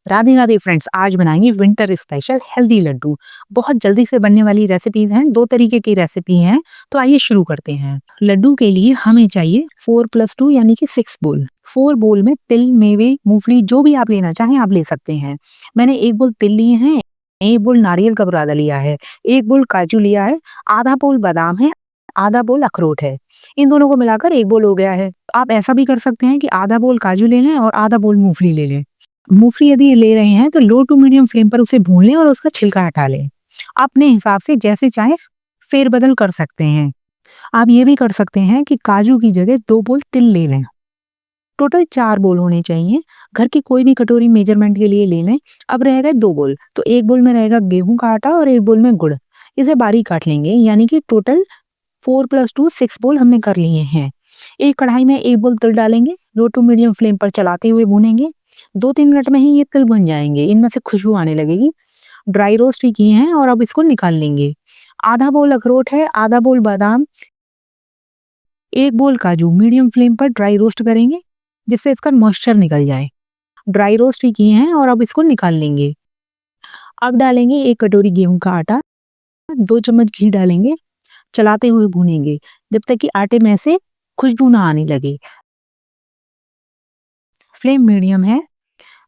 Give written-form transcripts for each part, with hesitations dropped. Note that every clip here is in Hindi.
राधे राधे फ्रेंड्स, आज बनाएंगे विंटर स्पेशल हेल्दी लड्डू। बहुत जल्दी से बनने वाली रेसिपीज हैं। दो तरीके की रेसिपी हैं, तो आइए शुरू करते हैं। लड्डू के लिए हमें चाहिए 4+2 यानी कि 6 बोल। 4 बोल में तिल, मेवे, मूंगफली जो भी आप लेना चाहें आप ले सकते हैं। मैंने 1 बोल तिल लिए हैं, 1 बोल नारियल का बुरादा लिया है, 1 बोल काजू लिया है, आधा बोल बादाम है, आधा बोल अखरोट है। इन दोनों को मिलाकर 1 बोल हो गया है। आप ऐसा भी कर सकते हैं कि आधा बोल काजू ले लें और आधा बोल मूंगफली ले लें। मूंगफली यदि ले रहे हैं तो लो टू मीडियम फ्लेम पर उसे भून लें और उसका छिलका हटा लें। अपने हिसाब से जैसे चाहे फेरबदल कर सकते हैं। आप ये भी कर सकते हैं कि काजू की जगह 2 बोल तिल ले लें। टोटल 4 बोल होने चाहिए। घर की कोई भी कटोरी मेजरमेंट के लिए ले लें। अब रह गए 2 बोल, तो 1 बोल में रहेगा गेहूं का आटा और 1 बोल में गुड़। इसे बारीक काट लेंगे, यानी कि टोटल 4+2 6 बोल हमने कर लिए हैं। एक कढ़ाई में 1 बोल तिल डालेंगे, लो टू मीडियम फ्लेम पर चलाते हुए भूनेंगे। 2-3 मिनट में ही ये तिल बन जाएंगे, इनमें से खुशबू आने लगेगी। ड्राई रोस्ट ही किए हैं और अब इसको निकाल लेंगे। आधा बोल अखरोट है, आधा बोल बादाम, 1 बोल काजू मीडियम फ्लेम पर ड्राई रोस्ट करेंगे, जिससे इसका मॉइस्चर निकल जाए। ड्राई रोस्ट ही किए हैं और अब इसको निकाल लेंगे। अब डालेंगे 1 कटोरी गेहूं का आटा, 2 चम्मच घी डालेंगे, चलाते हुए भूनेंगे जब तक कि आटे में से खुशबू ना आने लगे। फ्लेम मीडियम है।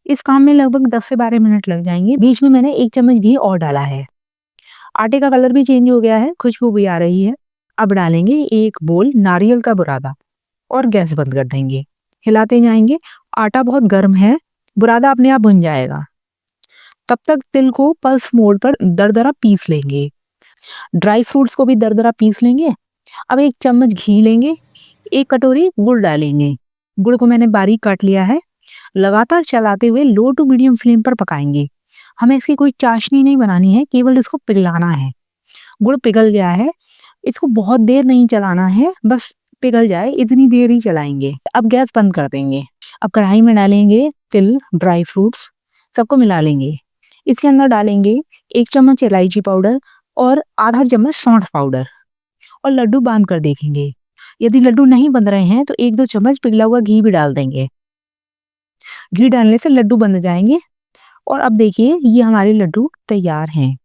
इस काम में लगभग 10 से 12 मिनट लग जाएंगे। बीच में मैंने 1 चम्मच घी और डाला है। आटे का कलर भी चेंज हो गया है, खुशबू भी आ रही है। अब डालेंगे 1 बोल नारियल का बुरादा और गैस बंद कर देंगे। हिलाते जाएंगे। आटा बहुत गर्म है, बुरादा अपने आप बन जाएगा। तब तक तिल को पल्स मोड पर दरदरा पीस लेंगे। ड्राई फ्रूट्स को भी दरदरा पीस लेंगे। अब 1 चम्मच घी लेंगे, 1 कटोरी गुड़ डालेंगे। गुड़ को मैंने बारीक काट लिया है। लगातार चलाते हुए लो टू मीडियम फ्लेम पर पकाएंगे। हमें इसकी कोई चाशनी नहीं बनानी है, केवल इसको पिघलाना है। गुड़ पिघल गया है, इसको बहुत देर नहीं चलाना है, बस पिघल जाए इतनी देर ही चलाएंगे। अब गैस बंद कर देंगे। अब कढ़ाई में डालेंगे तिल, ड्राई फ्रूट्स, सबको मिला लेंगे। इसके अंदर डालेंगे 1 चम्मच इलायची पाउडर और आधा चम्मच सौंठ पाउडर और लड्डू बांध कर देखेंगे। यदि लड्डू नहीं बन रहे हैं तो 1-2 चम्मच पिघला हुआ घी भी डाल देंगे। घी डालने से लड्डू बन जाएंगे। और अब देखिए ये हमारे लड्डू तैयार हैं।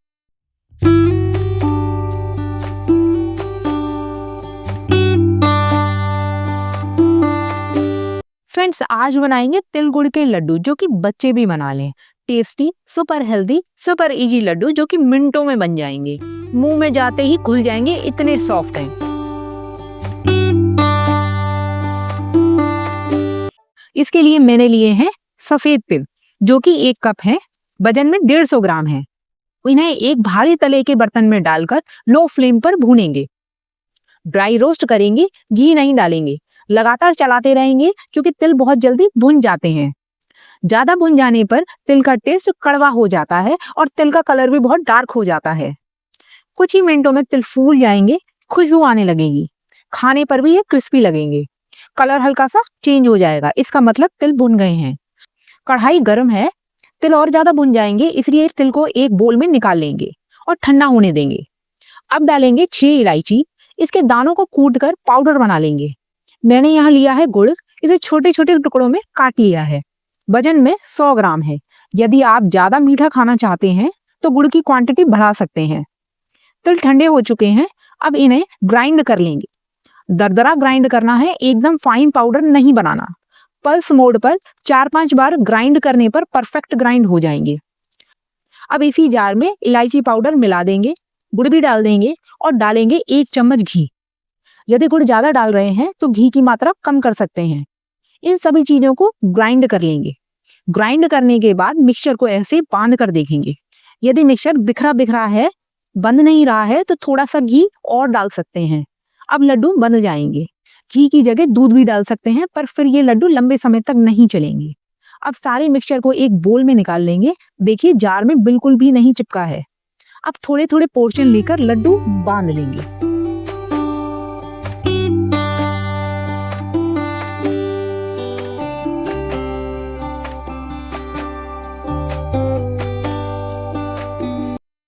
फ्रेंड्स, आज बनाएंगे तिल गुड़ के लड्डू जो कि बच्चे भी बना लें। Tasty, super healthy, super easy laddu जो कि मिनटों में बन जाएंगे। मुंह में जाते ही घुल जाएंगे, इतने सॉफ्ट हैं। इसके लिए मैंने लिए हैं सफेद तिल जो कि 1 कप है, वजन में 150 ग्राम है। इन्हें एक भारी तले के बर्तन में डालकर लो फ्लेम पर भूनेंगे। ड्राई रोस्ट करेंगे, घी नहीं डालेंगे। लगातार चलाते रहेंगे क्योंकि तिल बहुत जल्दी भुन जाते हैं। ज्यादा भुन जाने पर तिल का टेस्ट कड़वा हो जाता है और तिल का कलर भी बहुत डार्क हो जाता है। कुछ ही मिनटों में तिल फूल जाएंगे, खुशबू आने लगेगी। खाने पर भी ये क्रिस्पी लगेंगे। कलर हल्का सा चेंज हो जाएगा, इसका मतलब तिल भुन गए हैं। कढ़ाई गर्म है, तिल और ज्यादा भुन जाएंगे, इसलिए तिल को एक बोल में निकाल लेंगे और ठंडा होने देंगे। अब डालेंगे 6 इलायची, इसके दानों को कूटकर पाउडर बना लेंगे। मैंने यहाँ लिया है गुड़, इसे छोटे छोटे टुकड़ों में काट लिया है। वजन में 100 ग्राम है। यदि आप ज्यादा मीठा खाना चाहते हैं तो गुड़ की क्वांटिटी बढ़ा सकते हैं। तिल ठंडे हो चुके हैं, अब इन्हें ग्राइंड कर लेंगे। दरदरा ग्राइंड करना है, एकदम फाइन पाउडर नहीं बनाना। पल्स मोड पर 4-5 बार ग्राइंड करने पर परफेक्ट ग्राइंड हो जाएंगे। अब इसी जार में इलायची पाउडर मिला देंगे, गुड़ भी डाल देंगे और डालेंगे 1 चम्मच घी। यदि गुड़ ज्यादा डाल रहे हैं तो घी की मात्रा कम कर सकते हैं। इन सभी चीजों को ग्राइंड कर लेंगे। ग्राइंड करने के बाद मिक्सचर को ऐसे बांध कर देखेंगे। यदि मिक्सचर बिखरा बिखरा है, बंद नहीं रहा है, तो थोड़ा सा घी और डाल सकते हैं। अब लड्डू बन जाएंगे। घी की जगह दूध भी डाल सकते हैं, पर फिर ये लड्डू लंबे समय तक नहीं चलेंगे। अब सारे मिक्सचर को एक बोल में निकाल लेंगे। देखिए जार में बिल्कुल भी नहीं चिपका है। अब थोड़े थोड़े पोर्शन लेकर लड्डू बांध लेंगे।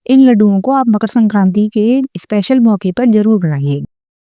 इन लड्डुओं को आप मकर संक्रांति के स्पेशल मौके पर जरूर बनाइए।